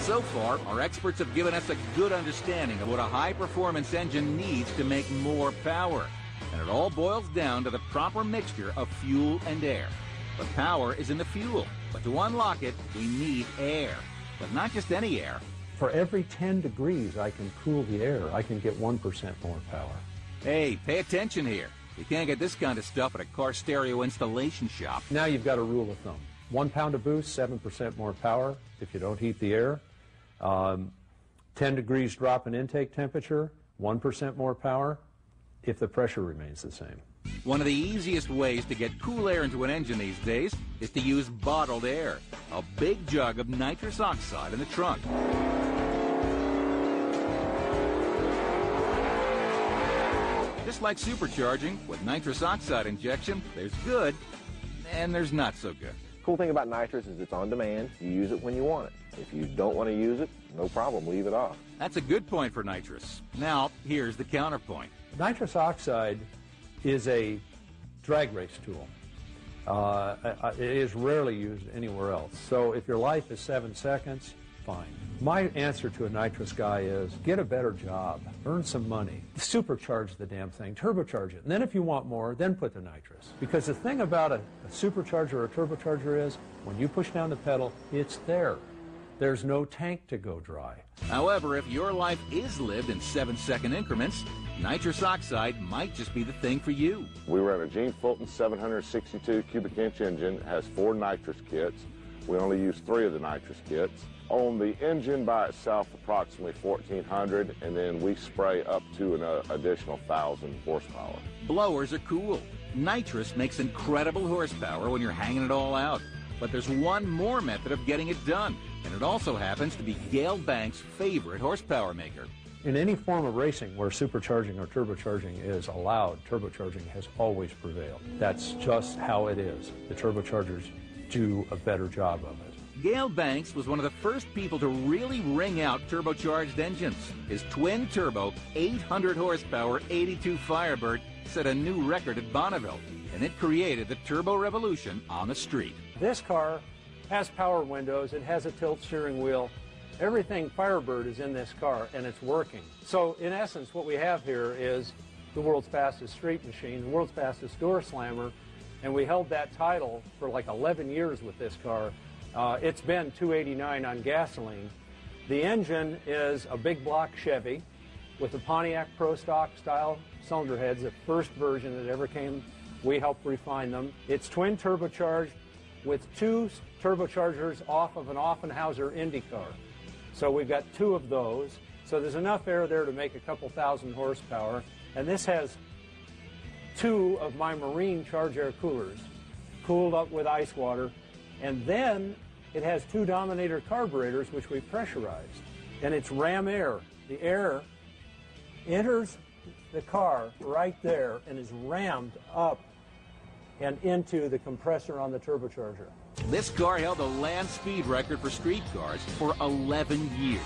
So far, our experts have given us a good understanding of what a high-performance engine needs to make more power. And it all boils down to the proper mixture of fuel and air. The power is in the fuel, but to unlock it, we need air. But not just any air. For every 10 degrees I can cool the air, I can get 1% more power. Hey, pay attention here. You can't get this kind of stuff at a car stereo installation shop. Now you've got a rule of thumb. 1 pound of boost, 7% more power if you don't heat the air. 10 degrees drop in intake temperature, 1% more power if the pressure remains the same. One of the easiest ways to get cool air into an engine these days is to use bottled air. A big jug of nitrous oxide in the trunk. Just like supercharging, with nitrous oxide injection, there's good and there's not so good. Cool thing about nitrous is it's on demand. You use it when you want it. If you don't want to use it, no problem, leave it off. That's a good point for nitrous. Now, here's the counterpoint. Nitrous oxide is a drag race tool. It is rarely used anywhere else. So if your life is 7 seconds, fine. My answer to a nitrous guy is get a better job, earn some money, supercharge the damn thing, turbocharge it. And then if you want more, then put the nitrous. Because the thing about a supercharger or a turbocharger is when you push down the pedal, it's there. There's no tank to go dry. However, if your life is lived in 7-second increments, nitrous oxide might just be the thing for you. We ran a Gene Fulton 762 cubic inch engine. It has 4 nitrous kits. We only use 3 of the nitrous kits. On the engine by itself, approximately 1,400, and then we spray up to an additional 1,000 horsepower. Blowers are cool. Nitrous makes incredible horsepower when you're hanging it all out. But there's one more method of getting it done, and it also happens to be Gale Banks' favorite horsepower maker. In any form of racing where supercharging or turbocharging is allowed, turbocharging has always prevailed. That's just how it is. The turbochargers do a better job of it. Gale Banks was one of the first people to really ring out turbocharged engines. His twin-turbo, 800 horsepower 82 Firebird set a new record at Bonneville, and it created the turbo revolution on the street. This car has power windows, it has a tilt steering wheel. Everything Firebird is in this car, and it's working. So, in essence, what we have here is the world's fastest street machine, the world's fastest door slammer, and we held that title for like 11 years with this car. It's been 289 on gasoline. The engine is a big block Chevy with the Pontiac Pro Stock style cylinder heads, the first version that ever came. We helped refine them. It's twin turbocharged with 2 turbochargers off of an Offenhauser Indy car. So we've got 2 of those. So there's enough air there to make a couple thousand horsepower. And this has 2 of my marine charge air coolers cooled up with ice water. And then it has 2 Dominator carburetors, which we pressurized. And it's ram air. The air enters the car right there and is rammed up and into the compressor on the turbocharger. This car held the land speed record for street cars for 11 years.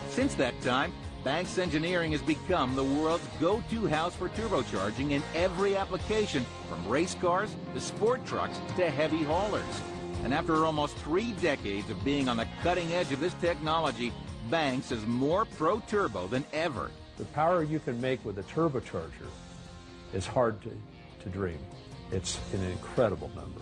Since that time, Banks Engineering has become the world's go-to house for turbocharging in every application, from race cars to sport trucks to heavy haulers. And after almost 3 decades of being on the cutting edge of this technology, Banks is more pro-turbo than ever. The power you can make with a turbocharger is hard to dream. It's an incredible number.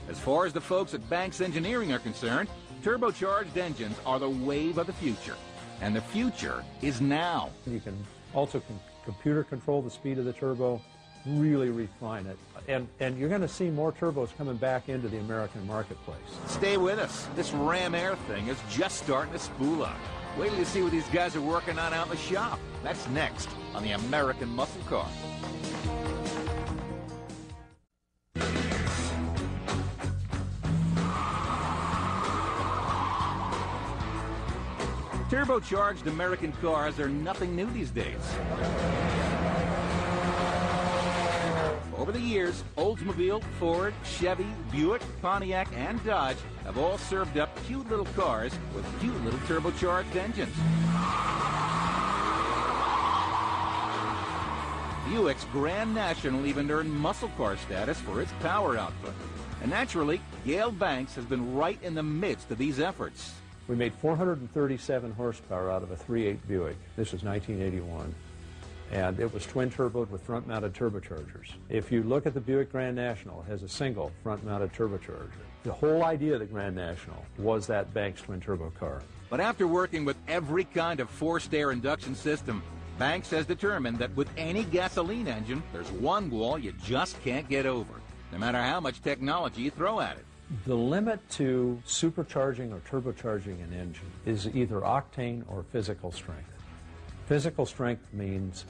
As far as the folks at Banks Engineering are concerned, turbocharged engines are the wave of the future. And the future is now. You can also computer control the speed of the turbo, really refine it. And you're going to see more turbos coming back into the American marketplace. Stay with us. This ram air thing is just starting to spool up. Wait till you see what these guys are working on out in the shop. That's next on the American Muscle Car. Turbocharged American cars are nothing new these days. Over the years, Oldsmobile, Ford, Chevy, Buick, Pontiac, and Dodge have all served up cute little cars with cute little turbocharged engines. Buick's Grand National even earned muscle car status for its power output. And naturally, Gale Banks has been right in the midst of these efforts. We made 437 horsepower out of a 3.8 Buick. This was 1981. And it was twin-turboed with front-mounted turbochargers. If you look at the Buick Grand National, it has a single front-mounted turbocharger. The whole idea of the Grand National was that Banks twin-turbo car. But after working with every kind of forced air induction system, Banks has determined that with any gasoline engine, there's one wall you just can't get over, no matter how much technology you throw at it. The limit to supercharging or turbocharging an engine is either octane or physical strength. Physical strength means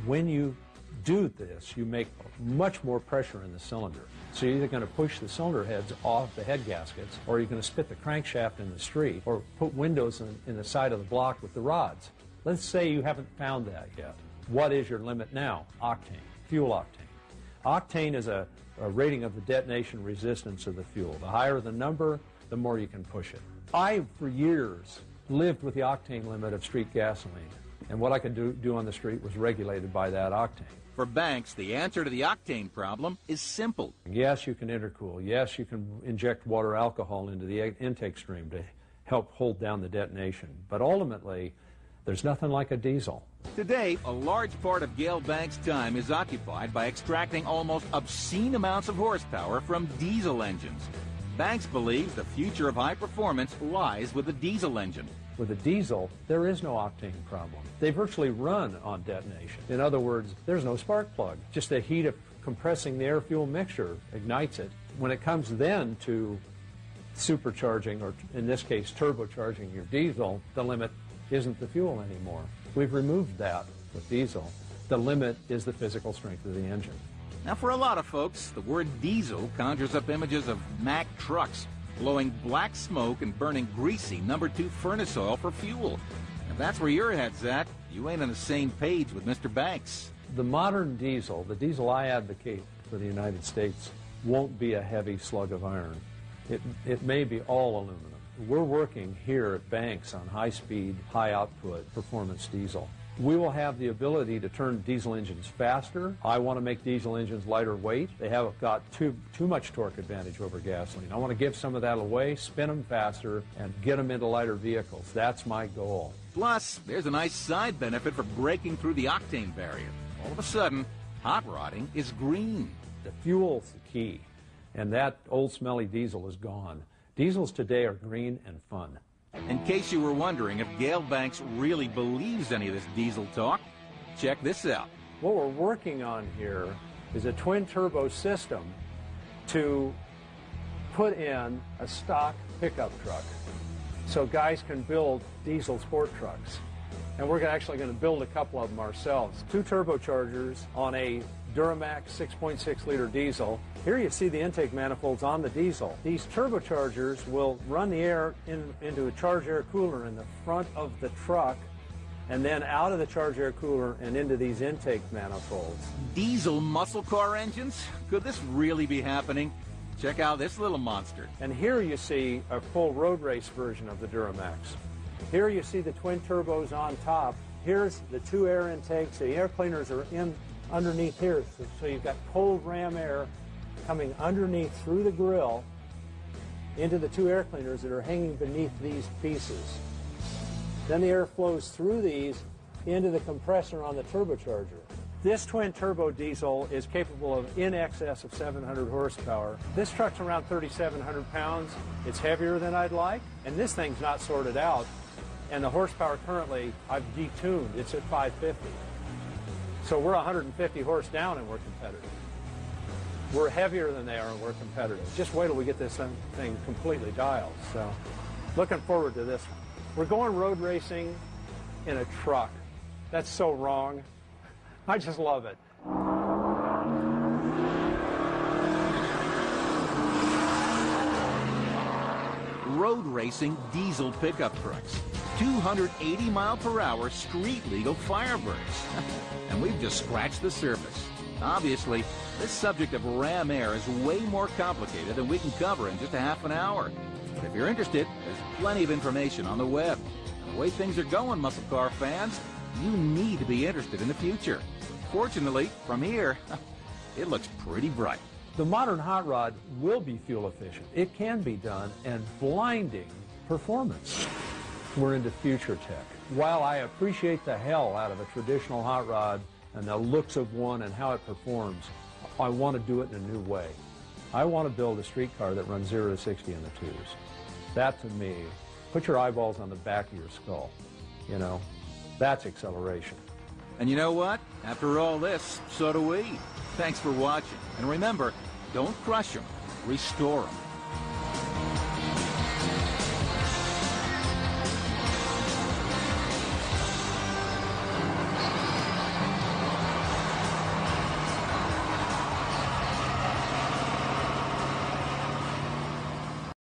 when you do this, you make much more pressure in the cylinder. So you're either going to push the cylinder heads off the head gaskets, or you're going to spit the crankshaft in the street, or put windows in the side of the block with the rods. Let's say you haven't found that yet. What is your limit now? Octane, fuel octane. Octane is a rating of the detonation resistance of the fuel. The higher the number, the more you can push it. I, for years, lived with the octane limit of street gasoline. And what I could do on the street was regulated by that octane. For Banks, the answer to the octane problem is simple. Yes, you can intercool. Yes, you can inject water alcohol into the intake stream to help hold down the detonation. But ultimately, there's nothing like a diesel. Today, a large part of Gale Banks' time is occupied by extracting almost obscene amounts of horsepower from diesel engines. Banks believes the future of high performance lies with the diesel engine. With a diesel, there is no octane problem. They virtually run on detonation. In other words, there's no spark plug. Just the heat of compressing the air-fuel mixture ignites it. When it comes then to supercharging, or in this case, turbocharging your diesel, the limit isn't the fuel anymore. We've removed that with diesel. The limit is the physical strength of the engine. Now, for a lot of folks, the word diesel conjures up images of Mack trucks blowing black smoke and burning greasy number 2 furnace oil for fuel. If that's where your head's at, you ain't on the same page with Mr. Banks. The modern diesel, the diesel I advocate for the United States, won't be a heavy slug of iron. It may be all aluminum. We're working here at Banks on high-speed, high-output performance diesel. We will have the ability to turn diesel engines faster. I want to make diesel engines lighter weight. They have got too much torque advantage over gasoline. I want to give some of that away, spin them faster, and get them into lighter vehicles. That's my goal. Plus, there's a nice side benefit for breaking through the octane barrier. All of a sudden, hot rodding is green. The fuel's the key, and that old smelly diesel is gone. Diesels today are green and fun. In case you were wondering if Gale Banks really believes any of this diesel talk, check this out. What we're working on here is a twin-turbo system to put in a stock pickup truck so guys can build diesel sport trucks. And we're actually going to build a couple of them ourselves. 2 turbochargers on a Duramax 6.6-liter diesel. Here you see the intake manifolds on the diesel. These turbochargers will run the air into a charged air cooler in the front of the truck, and then out of the charged air cooler and into these intake manifolds. Diesel muscle car engines? Could this really be happening? Check out this little monster. And here you see a full road race version of the Duramax. Here you see the twin turbos on top. Here's the 2 air intakes. The air cleaners are underneath here. So you've got cold ram air coming underneath through the grill into the 2 air cleaners that are hanging beneath these pieces. Then the air flows through these into the compressor on the turbocharger. This twin turbo diesel is capable of in excess of 700 horsepower. This truck's around 3,700 pounds. It's heavier than I'd like, and this thing's not sorted out. And the horsepower currently, I've detuned. It's at 550. So we're 150 horse down and we're competitive. We're heavier than they are and we're competitive. Just wait till we get this thing completely dialed. So looking forward to this one. We're going road racing in a truck. That's so wrong. I just love it. Road racing diesel pickup trucks. 280-mile-per-hour street-legal Firebirds. And we've just scratched the surface. Obviously, this subject of ram air is way more complicated than we can cover in just a half an hour. But if you're interested, there's plenty of information on the web. And the way things are going, muscle car fans, you need to be interested in the future. Fortunately, from here, it looks pretty bright. The modern hot rod will be fuel efficient. It can be done, and blinding performance. We're into future tech. While I appreciate the hell out of a traditional hot rod and the looks of one and how it performs, I want to do it in a new way. I want to build a street car that runs 0 to 60 in the twos. That, to me, put your eyeballs on the back of your skull. You know, that's acceleration. And you know what? After all this, so do we. Thanks for watching. And remember, don't crush them, restore them.